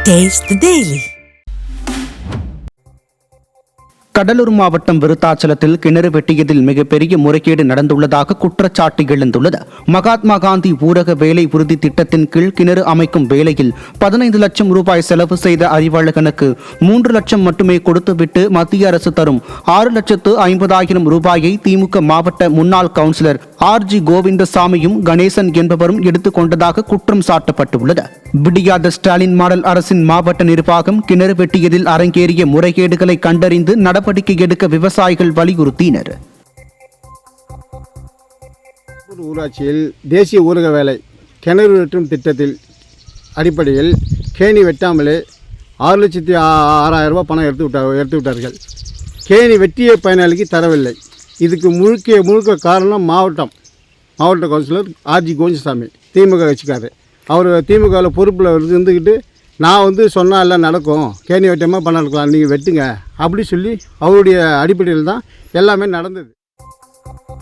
Taste the Daily. Cuddalore மாவட்டம் விருத்தாச்சலத்தில் கிணறு வெட்டியதில் மிகப்பெரிய முறைகேடு நடந்துள்ளதாக குற்றச்சாட்டு எழுந்துள்ளது. மகாத்மா காந்தி ஊரக வேலை உறுதி திட்டத்தின் கீழ் கிணறு அமைக்கும் வேலையில் 15 லட்சம் ரூபாய் செலவு செய்த அறிவாளகனுக்கு 3 லட்சம் மட்டுமே கொடுத்துவிட்டு மத்திய அரசு தரும் 6,50,000 ரூபாயை திமுக மாவட்ட முன்னாள் கவுன்சிலர் RG கோவிந்தசாமியும் கணேசன் என்பவரும் எடுத்துக் கொண்டதாக குற்றம் சாட்டப்பட்டுள்ளது. விடியாத ஸ்டாலின் மாடல் அரசின் மாவட்ட நிர்வாகம் கிணறு வெட்டியதில் அரங்கேறிய முறைகேடுகளை கண்டறிந்து நடவடிக்கை எடுக்க விவசாயிகள் வலியுறுத்தினர். ஊராட்சியில் தேசிய ஊரக வேலை கிணறு வெட்டும் திட்டத்தில் அடிப்படையில் கேணி வெட்டாமலே 6,06,000 ரூபாய் பணம் எடுத்து விட்டார்கள். கேணி வெட்டிய பயனாளிக்கு தரவில்லை. இதுக்கு முழுக்க காரணம் மாவட்ட கவுன்சிலர் RG கோவிந்தசாமி, திமுக கட்சிக்காரர். அவர் திமுகவில் பொறுப்பில் இருந்துக்கிட்டு நான் சொன்னால் எல்லாம் நடக்கும், கேணி வெட்டமாக பண்ண இருக்கலாம், நீங்கள் வெட்டுங்க அப்படி சொல்லி அவருடைய அடிப்படையில் தான் எல்லாமே நடந்தது.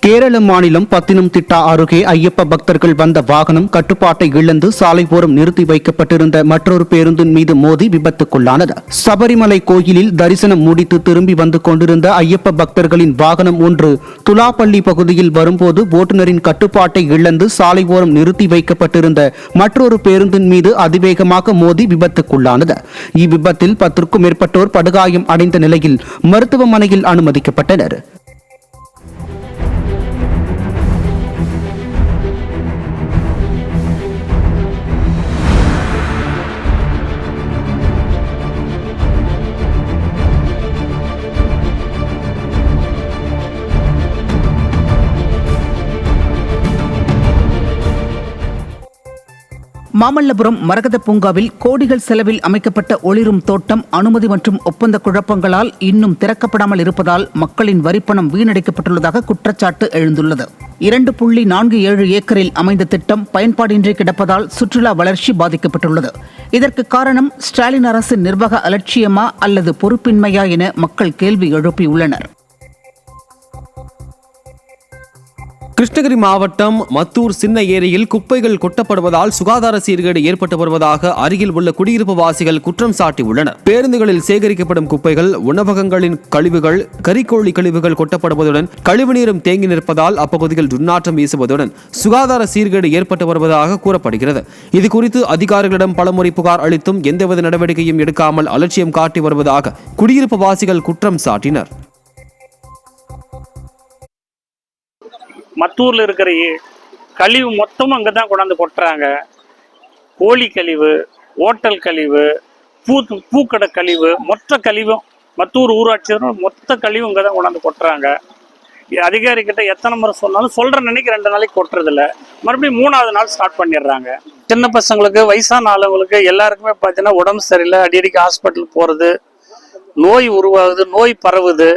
கேரள மாநிலம் பத்தினம்திட்டா அருகே ஐயப்ப பக்தர்கள் வந்த வாகனம் கட்டுப்பாட்டை இழந்து சாலை ஓரம் நிறுத்தி வைக்கப்பட்டிருந்த மற்றொரு பேருந்தின் மீது மோதி விபத்துக்குள்ளானது. சபரிமலை கோயிலில் தரிசனம் முடித்து திரும்பி வந்து கொண்டிருந்த ஐயப்ப பக்தர்களின் வாகனம் ஒன்று துலாப்பள்ளி பகுதியில் வரும்போது ஓட்டுநரின் கட்டுப்பாட்டை இழந்து சாலை ஓரம் நிறுத்தி வைக்கப்பட்டிருந்த மற்றொரு பேருந்தின் மீது அதிவேகமாக மோதி விபத்துக்குள்ளானது. இவ்விபத்தில் 10க்கும் மேற்பட்டோர் படுகாயம் அடைந்த நிலையில் மருத்துவமனையில் அனுமதிக்கப்பட்டனர். மாமல்லபுரம் மரகத பூங்காவில் கோடிகள் செலவில் அமைக்கப்பட்ட ஒளிரும் தோட்டம் அனுமதி மற்றும் ஒப்பந்த குழப்பங்களால் இன்னும் திறக்கப்படாமல் இருப்பதால் மக்களின் வரிப்பணம் வீணடிக்கப்பட்டுள்ளதாக குற்றச்சாட்டு எழுந்துள்ளது. 2.47 ஏக்கரில் அமைந்த திட்டம் பயன்பாடின்றி கிடப்பதால் சுற்றுலா வளர்ச்சி பாதிக்கப்பட்டுள்ளது. இதற்கு காரணம் ஸ்டாலின் அரசின் நிர்வாக அலட்சியமா அல்லது பொறுப்பின்மையா என மக்கள் கேள்வி எழுப்பியுள்ளனர். கிருஷ்ணகிரி மாவட்டம் மத்தூர் சின்ன ஏரியில் குப்பைகள் கொட்டப்படுவதால் சுகாதார சீர்கேடு ஏற்பட்டு வருவதாக அருகில் உள்ள குடியிருப்பு வாசிகள் குற்றம் சாட்டியுள்ளனர். பேருந்துகளில் சேகரிக்கப்படும் குப்பைகள், உணவகங்களின் கழிவுகள், கறிக்கோழி கழிவுகள் கொட்டப்படுவதுடன் கழிவுநீரும் தேங்கி நிற்பதால் அப்பகுதியில் துர்நாற்றம் வீசுவதுடன் சுகாதார சீர்கேடு ஏற்பட்டு வருவதாக கூறப்படுகிறது. இதுகுறித்து அதிகாரிகளிடம் பலமுறை புகார் அளித்தும் எந்தவித நடவடிக்கையும் எடுக்காமல் அலட்சியம் காட்டி வருவதாக குடியிருப்பு வாசிகள் குற்றம் சாட்டினர். மத்தூரில் இருக்கிற கழிவு மொத்தமும் அங்கே தான் கொண்டாந்து கொட்டுறாங்க. கோழி கழிவு, ஓட்டல் கழிவு, பூக்கடை கழிவு, மொத்த கழிவும் மத்தூர் ஊராட்சி மொத்த கழிவும் இங்கே தான் கொண்டாந்து கொட்டுறாங்க. அதிகாரிகிட்ட எத்தனை முறை சொன்னாலும் சொல்கிற நினைக்க 2 நாளைக்கு கொட்டுறதில்ல, மறுபடியும் 3வது நாள் ஸ்டார்ட் பண்ணிடுறாங்க. சின்ன பசங்களுக்கு, வயசான ஆளுங்களுக்கு எல்லாருக்குமே பார்த்தீங்கன்னா உடம்பு சரியில்லை, அடிக்கடிக்கு ஹாஸ்பிட்டல் போகிறது, நோய் உருவாகுது, நோய் பரவுது.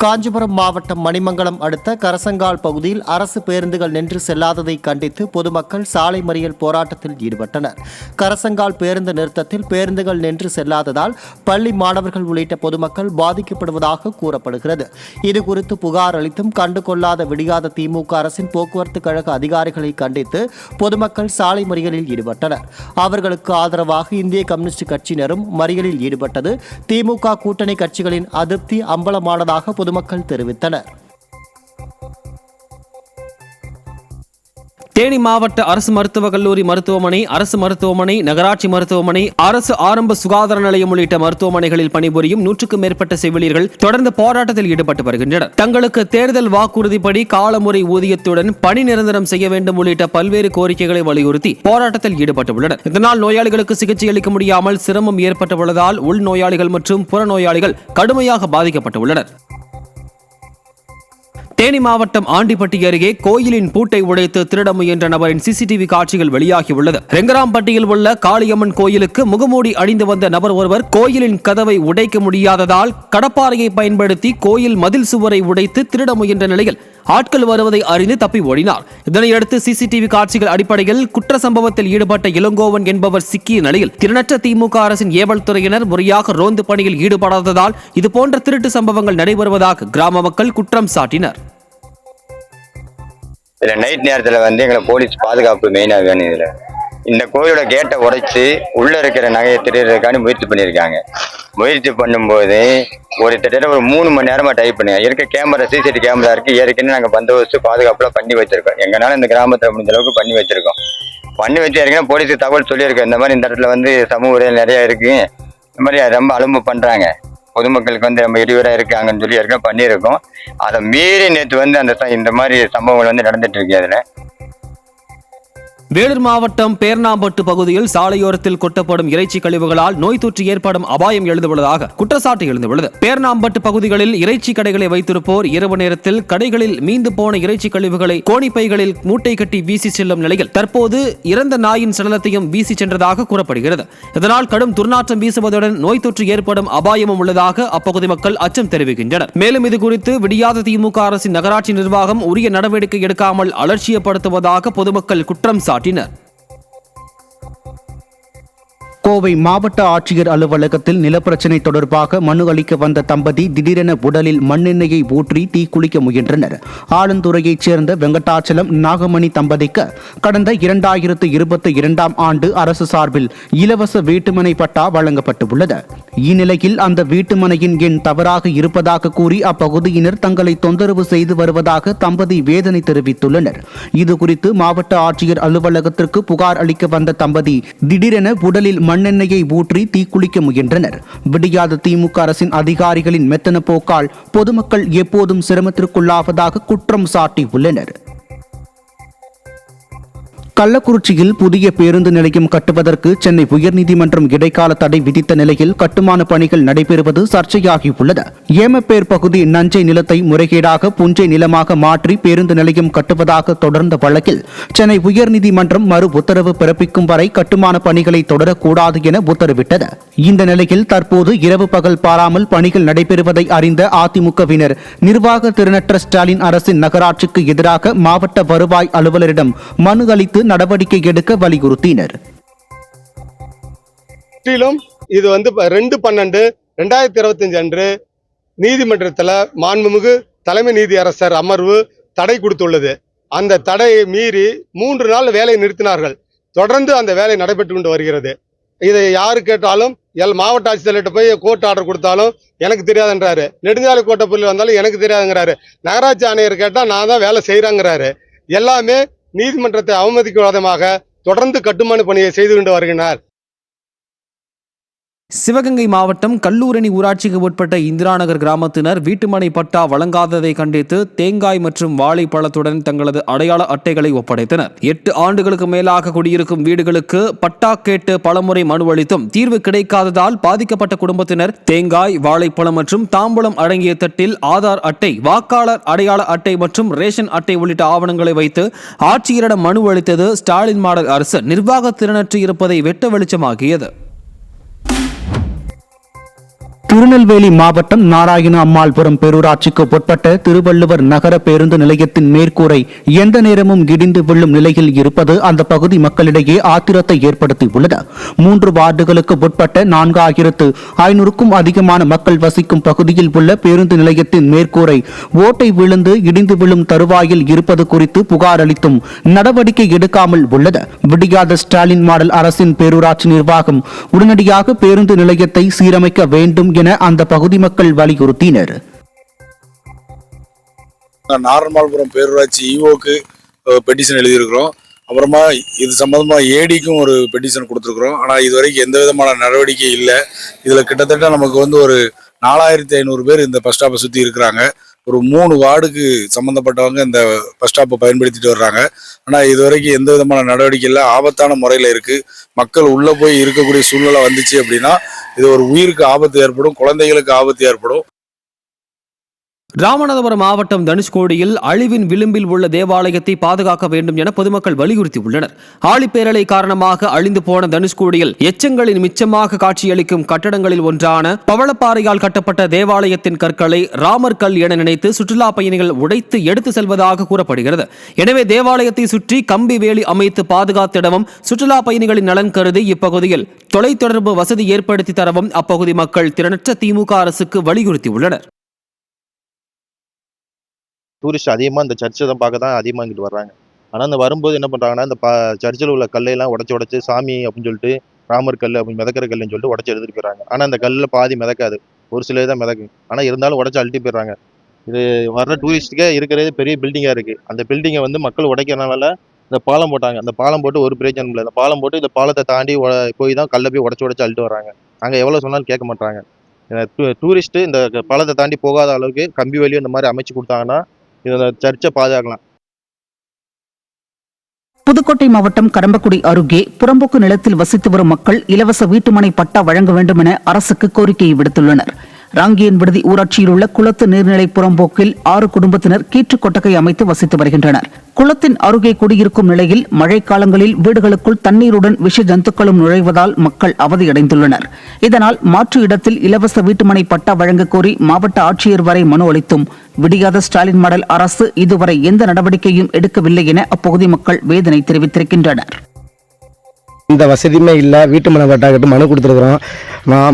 காஞ்சிபுரம் மாவட்டம் மணிமங்கலம் அடுத்த கரசங்கால் பகுதியில் அரசு பேருந்துகள் நின்று செல்லாததை கண்டித்து பொதுமக்கள் சாலை மறியல் போராட்டத்தில் ஈடுபட்டனர். கரசங்கால் பேருந்து நிறுத்தத்தில் பேருந்துகள் நின்று செல்லாததால் பள்ளி மாணவர்கள் உள்ளிட்ட பொதுமக்கள் பாதிக்கப்படுவதாக கூறப்படுகிறது. இதுகுறித்து புகார் அளித்தும் கண்டுகொள்ளாத விடியாத திமுக அரசின் போக்குவரத்து கழக அதிகாரிகளை கண்டித்து பொதுமக்கள் சாலை மறியலில் ஈடுபட்டனர். அவர்களுக்கு ஆதரவாக இந்திய கம்யூனிஸ்ட் கட்சியினரும் மறியலில் ஈடுபட்டது திமுக கூட்டணி கட்சிகளின் அதிருப்தி அம்பலமானதாக பொதுமக்கள் தெரிவித்தனர். தேனி மாவட்ட அரசு மருத்துவக் கல்லூரி மருத்துவமனை, அரசு மருத்துவமனை, நகராட்சி மருத்துவமனை, அரசு ஆரம்ப சுகாதார நிலையம் உள்ளிட்ட மருத்துவமனைகளில் பணிபுரியும் 100க்கும் மேற்பட்ட செவிலியர்கள் தொடர்ந்து போராட்டத்தில் ஈடுபட்டு வருகின்றனர். தங்களுக்கு தேர்தல் வாக்குறுதிப்படி காலமுறை ஊதியத்துடன் பணி நிரந்தரம் செய்ய வேண்டும் உள்ளிட்ட பல்வேறு கோரிக்கைகளை வலியுறுத்தி போராட்டத்தில் ஈடுபட்டுள்ளனர். இதனால் நோயாளிகளுக்கு சிகிச்சை அளிக்க முடியாமல் சிரமம் ஏற்பட்டுள்ளதால் உள் நோயாளிகள் மற்றும் புற நோயாளிகள் கடுமையாக பாதிக்கப்பட்டுள்ளனர். தேனி மாவட்டம் ஆண்டிப்பட்டி அருகே கோயிலின் பூட்டை உடைத்து திருட முயன்ற நபரின் சிசிடிவி காட்சிகள் வெளியாகியுள்ளது. ரெங்கராம்பட்டியில் உள்ள காளியம்மன் கோயிலுக்கு முகமூடி அணிந்து வந்த நபர் ஒருவர் கோயிலின் கதவை உடைக்க முடியாததால் கடப்பாறையை பயன்படுத்தி கோயில் மதில் சுவரை உடைத்து திருட முயன்ற நிலையில் ஆட்கள் வருவதை அறிந்து தப்பி ஓடினார். இதனையடுத்து சிசிடிவி காட்சிகள் அடிப்படையில் குற்ற சம்பவத்தில் ஈடுபட்ட இளங்கோவன் என்பவர் சிக்கிய நிலையில் திறனற்ற திமுக அரசின் ஏவல் துறையினர் முறையாக ரோந்து பணியில் ஈடுபடாததால் இதுபோன்ற திருட்டு சம்பவங்கள் நடைபெறுவதாக கிராம மக்கள் குற்றம் சாட்டினர். நைட் நேரத்தில் எங்களை போலீஸ் பாதுகாப்பு மெயினாக வேணும். இந்த கோயிலோட கேட்டை உடைச்சி உள்ள இருக்கிற நகையை திருடுறதுக்காண்டி முயற்சி பண்ணியிருக்காங்க. முயற்சி பண்ணும்போது கிட்டத்தட்ட ஒரு 3 மணி நேரமா டைப் பண்ணுங்க. இருக்க கேமரா சிசிடிவி கேமரா இருக்கு. ஏற்கனவே நாங்கள் பந்தோபஸ்து பாதுகாப்புலாம் பண்ணி வச்சிருக்கோம். எங்கனால இந்த கிராமத்தில் முடிஞ்ச அளவுக்கு பண்ணி வச்சிருக்கோம். பண்ணி வச்சு ஏற்கனவே போலீஸுக்கு தகவல் சொல்லியிருக்கோம். இந்த மாதிரி இந்த இடத்துல வந்து சமூக உரையில் நிறைய இருக்கு, இந்த மாதிரி ரொம்ப அலும்பு பண்றாங்க, பொதுமக்களுக்கு வந்து ரொம்ப இடையூறாக இருக்காங்கன்னு சொல்லி ஏற்கனவே பண்ணியிருக்கோம். அதை மீறி நேற்று வந்து இந்த மாதிரி சம்பவங்கள் வந்து நடந்துட்டு இருக்கு. அதில் வேலூர் மாவட்டம் பேர்ணாம்பட்டு பகுதியில் சாலையோரத்தில் கொட்டப்படும் இறைச்சி கழிவுகளால் நோய் தொற்று ஏற்படும் அபாயம் எழுந்துள்ளதாக குற்றச்சாட்டு எழுந்துள்ளது. பேர்ணாம்பட்டு பகுதிகளில் இறைச்சி கடைகளை வைத்திருப்போர் இரவு நேரத்தில் கடைகளில் மீந்து போன இறைச்சி கழிவுகளை கோணிப்பைகளில் மூட்டை கட்டி வீசி செல்லும் நிலையில் தற்போது இறந்த நாயின் சடலத்தையும் வீசி சென்றதாக கூறப்படுகிறது. இதனால் கடும் துர்நாற்றம் வீசுவதுடன் நோய் தொற்று ஏற்படும் அபாயமும் உள்ளதாக அப்பகுதி மக்கள் அச்சம் தெரிவிக்கின்றனர். மேலும் இதுகுறித்து விடியாத திமுக அரசின் நகராட்சி நிர்வாகம் உரிய நடவடிக்கை எடுக்காமல் அலட்சியப்படுத்துவதாக பொதுமக்கள் குற்றம் சாட்டினர். கோவை மாவட்ட ஆட்சியர் அலுவலகத்தில் நிலப்பிரச்சினை தொடர்பாக மனு அளிக்க வந்த தம்பதி திடீரென உடலில் மண்ணெண்ணெயை ஊற்றி தீக்குளிக்க முயன்றனர். ஆலந்துறையைச் சேர்ந்த வெங்கடாச்சலம் நாகமணி தம்பதிக்கு கடந்த 2022ஆம் ஆண்டு அரசு சார்பில் இலவச வீட்டுமனை பட்டா வழங்கப்பட்டுள்ளது. இந்நிலையில் அந்த வீட்டுமனையின் எண் தவறாக இருப்பதாக கூறி அப்பகுதியினர் தங்களை தொந்தரவு செய்து வருவதாக தம்பதி வேதனை தெரிவித்துள்ளனர். இதுகுறித்து மாவட்ட ஆட்சியர் அலுவலகத்திற்கு புகார் அளிக்க வந்த தம்பதி திடீரென உடலில் மண்ணெண்ணெயை ஊற்றி தீக்குளிக்க முயன்றனர். விடியாத திமுக அரசின் அதிகாரிகளின் மெத்தன போக்கால் பொதுமக்கள் எப்போதும் சிரமத்திற்குள்ளாவதாக குற்றம் சாட்டியுள்ளனர். கள்ளக்குறிச்சியில் புதிய பேருந்து நிலையம் கட்டுவதற்கு சென்னை உயர்நீதிமன்றம் இடைக்கால தடை விதித்த நிலையில் கட்டுமான பணிகள் நடைபெறுவது சர்ச்சையாகியுள்ளது. ஏமப்பேர் பகுதி நஞ்சை நிலத்தை முறைகேடாக புஞ்சை நிலமாக மாற்றி பேருந்து நிலையம் கட்டுவதாக தொடர்ந்த வழக்கில் சென்னை உயர்நீதிமன்றம் மறு உத்தரவு பிறப்பிக்கும் வரை கட்டுமான பணிகளை தொடரக்கூடாது என உத்தரவிட்டது. இந்த நிலையில் தற்போது இரவு பகல் பாராமல் பணிகள் நடைபெறுவதை அறிந்த அதிமுகவினர் நிர்வாக திறனற்ற ஸ்டாலின் அரசின் நகராட்சிக்கு எதிராக மாவட்ட வருவாய் அலுவலரிடம் மனு அளித்து நடவடிக்கை எடுக்க வலியுறுத்தினர். இது 2/12/2025 அன்று நீதிமன்றத்தில் மாண்புமிகு தலைமை நீதியரசர் அமர்வு தடை கொடுத்துள்ளது. அந்த தடையை மீறி 3 நாள் வேலை நிறுத்தினார்கள். தொடர்ந்து அந்த வேலை நடைபெற்று கொண்டு வருகிறது. இதை யாரு கேட்டாலும் மாவட்ட ஆட்சித்தலைவர்கிட்ட போய் கோர்ட் ஆர்டர் கொடுத்தாலும் எனக்கு தெரியாதுன்றாரு. நெடுஞ்சாலை கோட்டப்பள்ளியில் வந்தாலும் எனக்கு தெரியாதுங்கிறாரு. நகராட்சி ஆணையர் கேட்டால் நான் தான் வேலை செய்கிறாங்கிறாரு. எல்லாமே நீதிமன்றத்தை அவமதிக்கும் விதமாக தொடர்ந்து கட்டுமான பணியை செய்து கொண்டு வருகிறார். சிவகங்கை மாவட்டம் கல்லூரணி ஊராட்சிக்கு உட்பட்ட இந்திராநகர் கிராமத்தினர் வீட்டுமனை பட்டா வழங்காததை கண்டித்து தேங்காய் மற்றும் வாழைப்பழத்துடன் தங்களது அடையாள அட்டைகளை ஒப்படைத்தனர். 8 ஆண்டுகளுக்கு மேலாக குடியிருக்கும் வீடுகளுக்கு பட்டா கேட்டு பலமுறை மனு அளித்தும் தீர்வு கிடைக்காததால் பாதிக்கப்பட்ட குடும்பத்தினர் தேங்காய், வாழைப்பழம் மற்றும் தாம்பூலம் அடங்கிய தட்டில் ஆதார் அட்டை, வாக்காளர் அடையாள அட்டை மற்றும் ரேஷன் அட்டை உள்ளிட்ட ஆவணங்களை வைத்து ஆட்சியரிடம் மனு அளித்தது ஸ்டாலின் மாடல் அரசு நிர்வாக திறனற்று இருப்பதை வெட்ட வெளிச்சமாகியது. திருநெல்வேலி மாவட்டம் நாராயண அம்மாள்புரம் பேரூராட்சிக்கு உட்பட்ட திருவள்ளுவர் நகர பேருந்து நிலையத்தின் மேற்கூரை எந்த நேரமும் இடிந்து விழும் நிலையில் இருப்பது அந்த பகுதி மக்களிடையே ஆத்திரத்தை ஏற்படுத்தியுள்ளது. 3 வார்டுகளுக்கு உட்பட்ட 4500க்கும் அதிகமான மக்கள் வசிக்கும் பகுதியில் உள்ள பேருந்து நிலையத்தின் மேற்கூரை ஓட்டை விழுந்து இடிந்து விழும் தருவாயில் இருப்பது குறித்து புகார் அளித்தும் நடவடிக்கை எடுக்காமல் உள்ளது. விடியாத ஸ்டாலின் மாடல் அரசின் பேரூராட்சி நிர்வாகம் உடனடியாக பேருந்து நிலையத்தை சீரமைக்க வேண்டும் என அந்த பகுதி மக்கள் வலியுறுத்தினர். நாராயணபுரம் பேரூராட்சி ஈஓக்கு பெட்டிஷன் எழுதியிருக்கிறோம். அப்புறமா இது சம்பந்தமா ஏடிக்கும் ஒரு பெட்டிஷன் கொடுத்துருக்குறோம். ஆனால் இதுவரைக்கும் எந்த விதமான நடவடிக்கை இல்லை. இதில் கிட்டத்தட்ட நமக்கு ஒரு 4500 பேர் இந்த பஸ் ஸ்டாப்பை சுற்றி இருக்கிறாங்க. ஒரு 3 வார்டுக்கு சம்மந்தப்பட்டவங்க இந்த பஸ் ஸ்டாப்பை பயன்படுத்திட்டு வர்றாங்க. ஆனால் இதுவரைக்கும் எந்த விதமான நடவடிக்கை இல்லை. ஆபத்தான முறையில் இருக்குது. மக்கள் உள்ளே போய் இருக்கக்கூடிய சூழ்நிலை வந்துச்சு அப்படின்னா இது ஒரு உயிருக்கு ஆபத்து ஏற்படும், குழந்தைகளுக்கு ஆபத்து ஏற்படும். ராமநாதபுரம் மாவட்டம் தனுஷ்கோடியில் அழிவின் விளிம்பில் உள்ள தேவாலயத்தை பாதுகாக்க வேண்டும் என பொதுமக்கள் வலியுறுத்தியுள்ளனர். ஆழிப்பேரலை காரணமாக அழிந்து போன தனுஷ்கோடியில் எச்சங்களின் மிச்சமாக காட்சியளிக்கும் கட்டடங்களில் ஒன்றான பவளப்பாறையால் கட்டப்பட்ட தேவாலயத்தின் கற்களை ராமர் கல் என நினைத்து சுற்றுலா பயணிகள் உடைத்து எடுத்து செல்வதாக கூறப்படுகிறது. எனவே தேவாலயத்தை சுற்றி கம்பி வேலி அமைத்து பாதுகாத்திடவும் சுற்றுலா பயணிகளின் நலன் கருதி இப்பகுதியில் தொலைத்தொடர்பு வசதி ஏற்படுத்தி தரவும் அப்பகுதி மக்கள் திறனற்ற திமுக அரசுக்கு வலியுறுத்தியுள்ளனர். டூரிஸ்ட் அதிகமாக இந்த சர்ச்சை தான் பார்க்க தான் அதிகமாக இங்கிட்டு வர்றாங்க. ஆனால் அந்த வரும்போது என்ன பண்ணுறாங்கன்னா இந்த சர்ச்சில் உள்ள கல்லையெல்லாம் உடச்சி சாமி அப்படின்னு சொல்லிட்டு ராமர் கல் அப்படின்னு மிதக்கிற கல்லுன்னு சொல்லிட்டு உடச்சி எடுத்துகிட்டு போயிடுறாங்க. ஆனால் அந்த கல்லில் பாதி மிதக்காது, ஒரு சிலது தான் மிதக்கும். ஆனால் இருந்தாலும் உடச்சி அழுட்டி போயிடுறாங்க. இது வர்ற டூரிஸ்ட்டுக்கே இருக்கிறது பெரிய பில்டிங்காக இருக்குது. அந்த பில்டிங்கை வந்து மக்கள் உடைக்கிறனால இந்த பாலம் போட்டாங்க. அந்த பாலம் போட்டு ஒரு பிரயோஜனம் இல்லை. இந்த பாலம் போட்டு இந்த பாலத்தை தாண்டி போய் தான் கல்லை போய் உடச்சி அழுட்டு வராங்க. நாங்கள் எவ்வளோ சொன்னாலும் கேட்க மாட்டாங்க. டூரிஸ்ட்டு இந்த பாலத்தை தாண்டி போகாத அளவுக்கு கம்பி வேலியும் இந்த மாதிரி அமைச்சு கொடுத்தாங்கன்னா இந்த சர்ச்சை பாதுகாக்கலாம். புதுக்கோட்டை மாவட்டம் கரம்பக்குடி அருகே புறம்போக்கு நிலத்தில் வசித்து வரும் மக்கள் இலவச வீட்டுமனை பட்டா வழங்க வேண்டும் என அரசுக்கு கோரிக்கையை விடுத்துள்ளனர். ராங்கியன் விடுதி ஊராட்சியில் உள்ள குளத்து நீர்நிலை புறம்போக்கில் 6 குடும்பத்தினர் கீற்று கொட்டகை அமைத்து வசித்து வருகின்றனர். குளத்தின் அருகே குடியிருக்கும் நிலையில் மழைக்காலங்களில் வீடுகளுக்குள் தண்ணீருடன் விஷ ஜந்துக்களும் நுழைவதால் மக்கள் அவதியடைந்துள்ளனர். இதனால் மாற்று இடத்தில் இலவச வீட்டுமனை பட்டா வழங்க கோரி மாவட்ட ஆட்சியர் வரை மனு அளித்தும் விடியாத ஸ்டாலின் மாடல் அரசு இதுவரை எந்த நடவடிக்கையும் எடுக்கவில்லை என அப்பகுதி மக்கள் வேதனை தெரிவித்திருக்கின்றனர். இந்த வசதியுமே இல்லை. வீட்டு மனை பட்டாக்கிட்டு மனு கொடுத்துருக்குறோம்.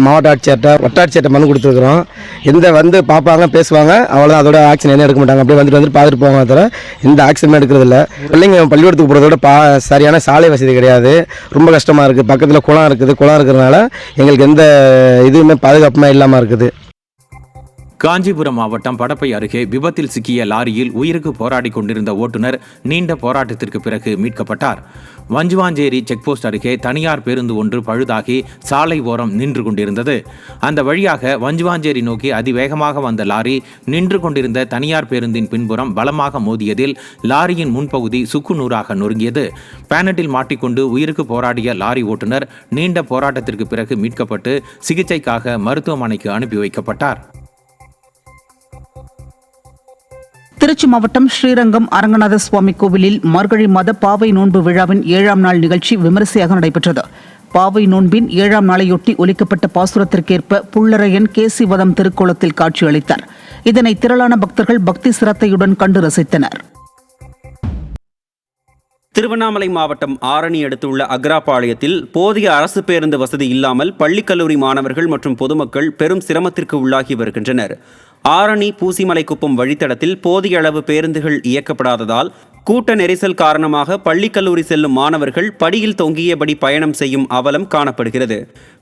மாவட்ட ஆட்சியர்கிட்ட வட்டாட்சியர்கிட்ட மனு கொடுத்துருக்குறோம். எந்த பார்ப்பாங்க பேசுவாங்க, அவ்வளோதான். அதோட ஆக்ஷன் என்ன எடுக்க மாட்டாங்க. அப்படியே வந்துட்டு பார்த்துட்டு போவாங்க. தவிர எந்த ஆக்ஷனுமே எடுக்கிறது இல்லை. பிள்ளைங்க பள்ளிக்கூடத்துக்கு போகிறதோட சரியான சாலை வசதி கிடையாது. ரொம்ப கஷ்டமாக இருக்குது. பக்கத்தில் குளம் இருக்குது. குளம் இருக்கிறதுனால எங்களுக்கு எந்த இதுவுமே பாதுகாப்புமே இல்லாமல் இருக்குது. காஞ்சிபுரம் மாவட்டம் படப்பை அருகே விபத்தில் சிக்கிய லாரியில் உயிருக்கு போராடி கொண்டிருந்த ஓட்டுநர் நீண்ட போராட்டத்திற்கு பிறகு மீட்கப்பட்டார். வஞ்சுவாஞ்சேரி செக்போஸ்ட் அருகே தனியார் பேருந்து ஒன்று பழுதாகி சாலை ஓரம் நின்று கொண்டிருந்தது. அந்த வழியாக வஞ்சுவாஞ்சேரி நோக்கி அதிவேகமாக வந்த லாரி நின்று கொண்டிருந்த தனியார் பேருந்தின் பின்புறம் பலமாக மோதியதில் லாரியின் முன்பகுதி சுக்குநூறாக நொறுங்கியது. பேனட்டில் மாட்டிக்கொண்டு உயிருக்கு போராடிய லாரி ஓட்டுநர் நீண்ட போராட்டத்திற்கு பிறகு மீட்கப்பட்டு சிகிச்சைக்காக மருத்துவமனைக்கு அனுப்பி வைக்கப்பட்டார். திருச்சி மாவட்டம் ஸ்ரீரங்கம் அரங்கநாத சுவாமி கோவிலில் மார்கழி மாத பாவை நோன்பு விழாவின் 7ஆம் நாள் நிகழ்ச்சி விமரிசையாக நடைபெற்றது. பாவை நோன்பின் 7ஆம் நாளையொட்டி ஒலிக்கப்பட்ட பாசுரத்திற்கேற்ப புள்ளரையன் கேசிவதம் திருக்கோலத்தில் காட்சியளித்தார். இதனை திரளான பக்தர்கள் பக்தி சிரத்தையுடன் கண்டு ரசித்தனர். திருவண்ணாமலை மாவட்டம் ஆரணி அடுத்துள்ள அக்ராபாளையத்தில் போதிய அரசு பேருந்து வசதி இல்லாமல் பள்ளிக்கல்லூரி மாணவர்கள் மற்றும் பொதுமக்கள் பெரும் சிரமத்திற்கு உள்ளாகி வருகின்றனர். ஆரணி பூசிமலைக்குப்பம் வழித்தடத்தில் போதிய அளவு பேருந்துகள் இயக்கப்படாததால் கூட்ட நெரிசல் காரணமாக பள்ளிக்கல்லூரி செல்லும் மாணவர்கள் படியில் தொங்கியபடி பயணம் செய்யும் அவலம் காணப்படுகிறது.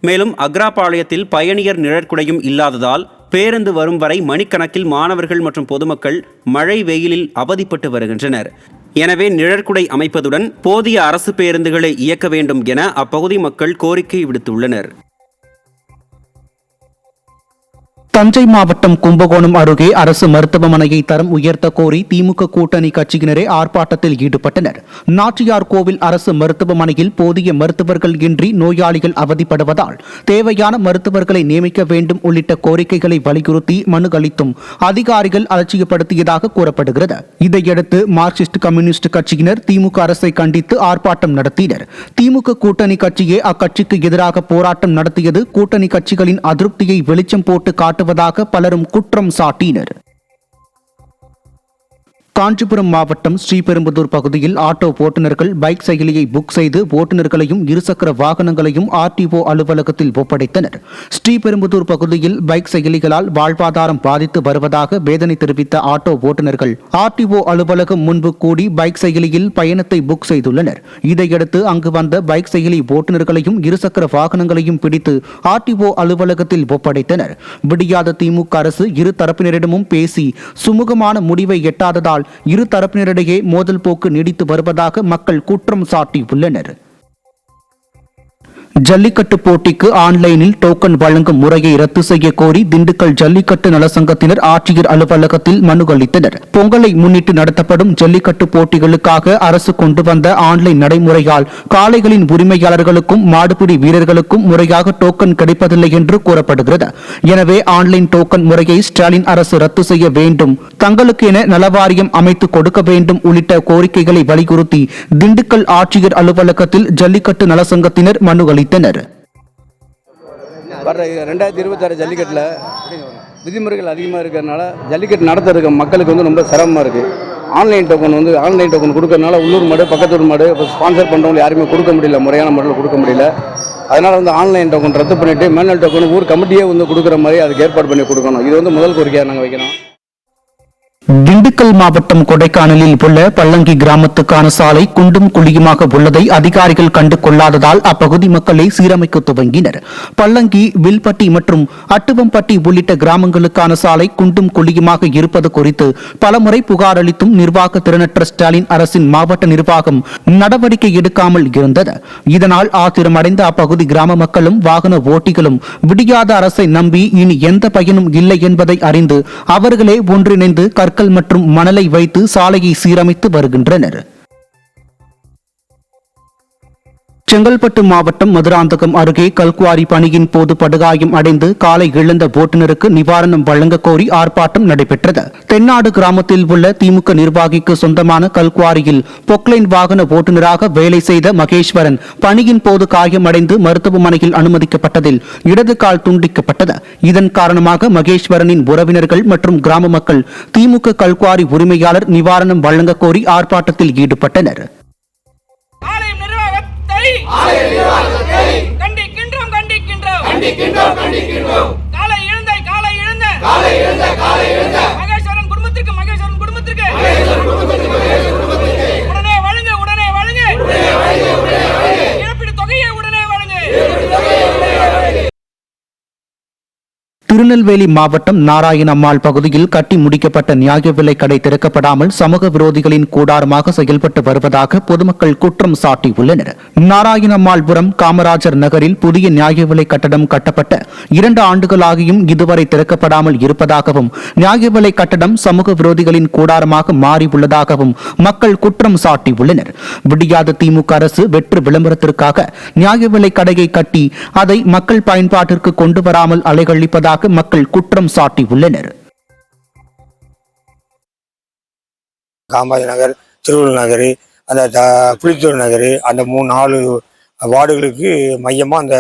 மேலும் அக்ராபாளையத்தில் பயணியர் நிழற்குடையும் இல்லாததால் பேருந்து வரும் வரை மணிக்கணக்கில் மாணவர்கள் மற்றும் பொதுமக்கள் மழை வெயிலில் அவதிப்பட்டு வருகின்றனர். எனவே நிழற்குடை அமைப்பதுடன் போதிய அரசு பேருந்துகளை இயக்க வேண்டும் என அப்பகுதி மக்கள் கோரிக்கை விடுத்துள்ளனர். தஞ்சை மாவட்டம் கும்பகோணம் அருகே அரசு மருத்துவமனையை தரம் உயர்த்த கோரி திமுக கூட்டணி கட்சியினரே ஆர்ப்பாட்டத்தில் ஈடுபட்டனர். நாச்சியார் கோவில் அரசு மருத்துவமனையில் போதிய மருத்துவர்கள் இன்றி நோயாளிகள் அவதிப்படுவதால் தேவையான மருத்துவர்களை நியமிக்க வேண்டும் உள்ளிட்ட கோரிக்கைகளை வலியுறுத்தி மனு அளித்தும் அதிகாரிகள் அலட்சியப்படுத்தியதாக கூறப்படுகிறது. இதையடுத்து மார்க்சிஸ்ட் கம்யூனிஸ்ட் கட்சியினர் திமுக அரசை கண்டித்து ஆர்ப்பாட்டம் நடத்தினர். திமுக கூட்டணி கட்சியே அக்கட்சிக்கு எதிராக போராட்டம் நடத்தியது கூட்டணி கட்சிகளின் அதிருப்தியை வெளிச்சம் போட்டு காட்டுவதாக பலரும் குற்றம் சாட்டினர். காஞ்சிபுரம் மாவட்டம் ஸ்ரீபெரும்புதூர் பகுதியில் ஆட்டோ ஓட்டுநர்கள் பைக் செயலியை புக் செய்து ஓட்டுநர்களையும் இருசக்கர வாகனங்களையும் ஆர்டிஓ அலுவலகத்தில் ஒப்படைத்தனர். ஸ்ரீபெரும்புதூர் பகுதியில் பைக் செயலிகளால் வாழ்வாதாரம் பாதித்து வருவதாக வேதனை தெரிவித்த ஆட்டோ ஓட்டுநர்கள் ஆர்டிஓ அலுவலகம் முன்பு கூடி பைக் செயலியில் பயணத்தை புக் செய்துள்ளனர். இதையடுத்து அங்கு வந்த பைக் செயலி ஓட்டுநர்களையும் இருசக்கர வாகனங்களையும் பிடித்து ஆர்டிஓ அலுவலகத்தில் ஒப்படைத்தனர். விடியாத திமுக அரசு இரு தரப்பினரிடமும் பேசி சுமூகமான முடிவை எட்டாததால் இரு தரப்பினரிடையே மோதல் போக்கு நீடித்து வருவதாக மக்கள் குற்றம் சாட்டியுள்ளனர். ஜல்லிக்கட்டு போட்டிக்கு ஆன்லைனில் டோக்கன் வழங்கும் முறையை ரத்து செய்ய கோரி திண்டுக்கல் ஜல்லிக்கட்டு நலசங்கத்தினர் ஆட்சியர் அலுவலகத்தில் மனு அளித்தனர். பொங்கலை முன்னிட்டு நடத்தப்படும் ஜல்லிக்கட்டு போட்டிகளுக்காக அரசு கொண்டு வந்த ஆன்லைன் நடைமுறையால் காளைகளின் உரிமையாளர்களுக்கும் மாடுபிடி வீரர்களுக்கும் முறையாக டோக்கன் கிடைப்பதில்லை என்று கூறப்படுகிறது. எனவே ஆன்லைன் டோக்கன் முறையை ஸ்டாலின் அரசு ரத்து செய்ய வேண்டும், தங்களுக்கு என நலவாரியம் அமைத்து கொடுக்க வேண்டும் உள்ளிட்ட கோரிக்கைகளை வலியுறுத்தி திண்டுக்கல் ஆட்சியர் அலுவலகத்தில் ஜல்லிக்கட்டு நலசங்கத்தினர் மனு அளித்தனர். வர்ற 2026 ஜல்லிக்கட்டில் விதிமுறைகள் அதிகமாக இருக்கிறதுனால ஜல்லிக்கட்டு நடத்துறதுக்கு மக்களுக்கு ரொம்ப சிரமமாக இருக்குது. ஆன்லைன் டோக்கன் கொடுக்கறதுனால உள்ளூர் மாடு பக்கத்தூர் மாடு ஸ்பான்சர் பண்ணுறவங்க யாருமே கொடுக்க முடியல, முறையான முறையில் கொடுக்க முடியல. அதனால் ஆன்லைன் டோக்கன் ரத்து பண்ணிவிட்டு மேனுவல் டோக்கன் ஊர் கமிட்டியே கொடுக்குற மாதிரி அதுக்கு ஏற்பாடு பண்ணி கொடுக்கணும். இது முதல் கோரிக்கையாக நாங்கள் வைக்கிறோம். திண்டுக்கல் மாவட்டம் கொடைக்கானலில் உள்ள பள்ளங்கி கிராமத்துக்கான சாலை குண்டும் குழியுமாக உள்ளதை அதிகாரிகள் கண்டு கொள்ளாததால் அப்பகுதி மக்களை சீரமைக்க துவங்கினர். பள்ளங்கி, வில்பட்டி மற்றும் அட்டுவம்பட்டி உள்ளிட்ட கிராமங்களுக்கான சாலை குண்டும் குழியுமாக இருப்பது குறித்து பலமுறை புகார் அளித்தும் நிர்வாக திறனற்ற ஸ்டாலின் அரசின் மாவட்ட நிர்வாகம் நடவடிக்கை எடுக்காமல் இருந்தது. இதனால் ஆத்திரமடைந்த அப்பகுதி கிராம மக்களும் வாகன ஓட்டிகளும் விடியாத அரசை நம்பி இனி எந்த பயனும் இல்லை என்பதை அறிந்து அவர்களே ஒன்றிணைந்து கற்கள் மற்றும் மணலை வைத்து சாலையை சீரமைத்து வருகின்றனர். செங்கல்பட்டு மாவட்டம் மதுராந்தகம் அருகே கல்குவாரி பணியின் போது படுகாயம் அடைந்து காலை இழந்த ஓட்டுநருக்கு நிவாரணம் வழங்க கோரி ஆர்ப்பாட்டம் நடைபெற்றது. தென்னாடு கிராமத்தில் உள்ள திமுக நிர்வாகிக்கு சொந்தமான கல்குவாரியில் பொக்லைன் வாகன ஓட்டுநராக வேலை செய்த மகேஸ்வரன் பணியின் போது காயமடைந்து மருத்துவமனையில் அனுமதிக்கப்பட்டதில் இடது கால் துண்டிக்கப்பட்டது. இதன் காரணமாக மகேஸ்வரனின் உறவினர்கள் மற்றும் கிராம மக்கள் திமுக கல்குவாரி உரிமையாளர் நிவாரணம் வழங்க கோரி ஆர்ப்பாட்டத்தில் ஈடுபட்டனர். கண்டிக்கின்றோம் காலை இழந்த மகேஸ்வரன் குடும்பத்திற்கு உடனே வழங்க இழப்பீடு தொகையை உடனே வழங்க. திருநெல்வேலி மாவட்டம் நாராயணம்மாள் பகுதியில் கட்டி முடிக்கப்பட்ட நியாய விலை கடை திறக்கப்படாமல் சமூக விரோதிகளின் கூடாரமாக செயல்பட்டு வருவதாக பொதுமக்கள் குற்றம் சாட்டியுள்ளனர். நாராயணம்மாள்புரம் காமராஜர் நகரில் புதிய நியாய விலை கட்டடம் கட்டப்பட்ட 2 ஆண்டுகளாகியும் இதுவரை திறக்கப்படாமல் இருப்பதாகவும் நியாய விலை கட்டடம் சமூக விரோதிகளின் கூடாரமாக மாறியுள்ளதாகவும் மக்கள் குற்றம் சாட்டியுள்ளனர். விடியாத திமுக அரசு வெற்று விளம்பரத்திற்காக நியாய விலை கடையை கட்டி அதை மக்கள் பயன்பாட்டிற்கு கொண்டு வராமல் அலைகழிப்பதாக மக்கள் குற்றம் சாட்டியுள்ளனர். காமராஜர் நகர், திருவள்ளூர் நகர், அந்த புளித்தூர் நகர், அந்த 4 வார்டுகளுக்கு மையமாக அந்த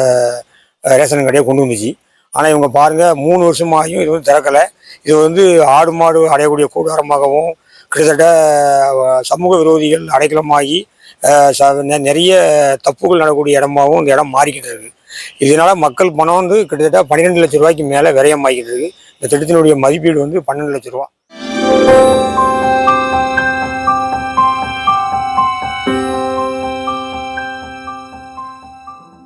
ரேஷன் கடையை கொண்டு வந்துச்சு. ஆனால் இவங்க பாருங்கள் 3 வருஷமாகியும் இது வந்து திறக்கலை. இது வந்து ஆடு மாடு அடையக்கூடிய கூடாரமாகவும் கிட்டத்தட்ட சமூக விரோதிகள் அடைக்கலமாகி நிறைய தப்புகள் நடக்கக்கூடிய இடமாகவும் இந்த இடம் மாறிக்கிட்டு இருக்கு. இதனால மக்கள் பணம் வந்து கிட்டத்தட்ட 12 லட்சம் ரூபாய்க்கு மேலே விரயமாகிட்டு இருக்கு. இந்த திட்டத்தினுடைய மதிப்பீடு வந்து 12 லட்சம் ரூபா.